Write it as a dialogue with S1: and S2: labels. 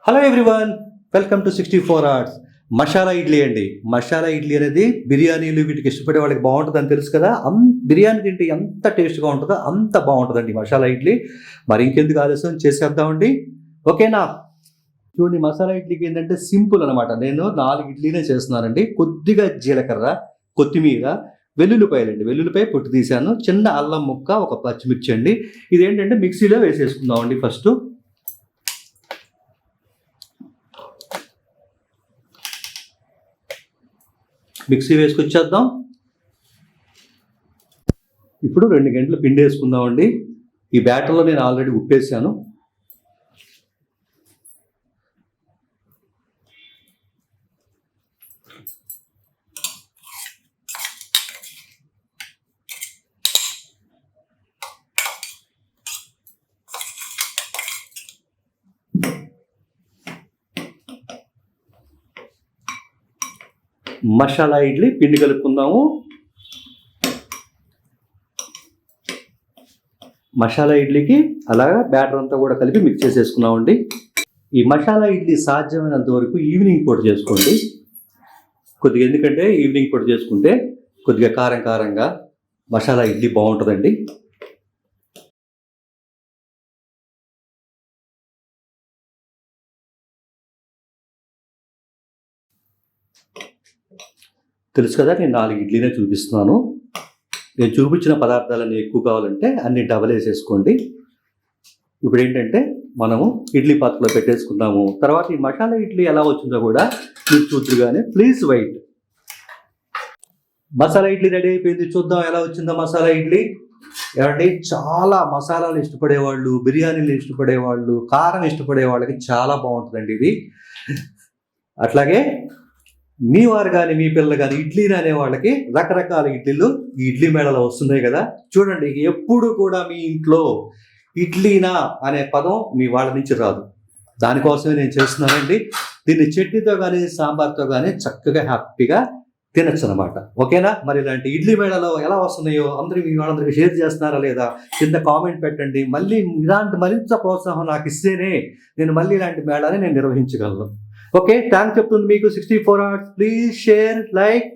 S1: Hello everyone, welcome to 64 hours. Masala idli అండి. మసాలా ఇడ్లీ అనేది బిర్యానీలు వీటికి ఇష్టపడే వాళ్ళకి బాగుంటుందని తెలుసు కదా. బిర్యానీ తింటే ఎంత టేస్ట్గా ఉంటుందో అంత బాగుంటుందండి మసాలా ఇడ్లీ. మరి ఇంకెందుకు ఆలస్యం, చేసేద్దామండి. ఓకేనా? చూడండి, మసాలా ఇడ్లీకి ఏంటంటే సింపుల్ అనమాట. నేను 4 ఇడ్లీనే చేస్తున్నానండి. కొద్దిగా జీలకర్ర, కొత్తిమీర, వెల్లుల్లిపాయలండి. వెల్లుల్లిపాయ పొట్టు తీశాను, చిన్న అల్లం ముక్క, ఒక పచ్చిమిర్చి అండి. ఇదేంటంటే మిక్సీలో వేసేసుకుందామండి. First mixie వేసుకొచ్చేద్దాం. ఇప్పుడు 2 గంటలు పిండి వేసుకుందామండి. ఈ బ్యాటర్లో నేను ఆల్రెడీ ఉప్పేసాను. మసాలా ఇడ్లీ పిండి కలుపుకుందాము. మసాలా ఇడ్లీకి అలాగా బ్యాటర్ అంతా కూడా కలిపి మిక్స్ చేసేసుకున్నామండి. ఈ మసాలా ఇడ్లీ సాధ్యమైనంత వరకు ఈవినింగ్ పూట చేసుకోండి కొద్దిగా, ఎందుకంటే ఈవినింగ్ పూట చేసుకుంటే కొద్దిగా కారం కారంగా మసాలా ఇడ్లీ బాగుంటుందండి. తెలుసు కదా, నేను 4 ఇడ్లీనే చూపిస్తున్నాను. నేను చూపించిన పదార్థాలన్నీ ఎక్కువ కావాలంటే అన్ని డబల్ వేసేసుకోండి. ఇప్పుడు ఏంటంటే మనము ఇడ్లీ పాత్రలో పెట్టేసుకుందాము. తర్వాత ఈ మసాలా ఇడ్లీ ఎలా వచ్చిందో కూడా మీరు చూద్దురుగానే. Please wait. Masala idli ready అయిపోయింది. చూద్దాం ఎలా వచ్చిందో మసాలా ఇడ్లీ. ఏమండి, చాలా మసాలాలు ఇష్టపడేవాళ్ళు, బిర్యానీలు ఇష్టపడేవాళ్ళు, కారం ఇష్టపడే వాళ్ళకి చాలా బాగుంటుందండి ఇది. అట్లాగే మీ వారు కానీ మీ పిల్లలు కానీ ఇడ్లీని అనే వాళ్ళకి రకరకాల ఇడ్లీలు ఈ ఇడ్లీ మేళలో వస్తున్నాయి కదా. చూడండి, ఎప్పుడు కూడా మీ ఇంట్లో ఇడ్లీనా అనే పదం మీ వాళ్ళ నుంచి రాదు. దానికోసమే నేను చేస్తున్నానండి. దీన్ని చట్నీతో కానీ సాంబార్తో కానీ చక్కగా హ్యాపీగా తినచ్చు అనమాట. ఓకేనా? మరి ఇలాంటి ఇడ్లీ మేళలో ఎలా వస్తున్నాయో అందరూ మీ వాళ్ళందరికీ షేర్ చేస్తున్నారా లేదా కింద కామెంట్ పెట్టండి. మళ్ళీ ఇలాంటి మరింత ప్రోత్సాహం నాకు ఇస్తేనే నేను మళ్ళీ ఇలాంటి మేళాన్ని నేను నిర్వహించగలను. ఓకే, థ్యాంక్స్ చెప్తుంది మీకు 64 అవర్స్. Please share, like.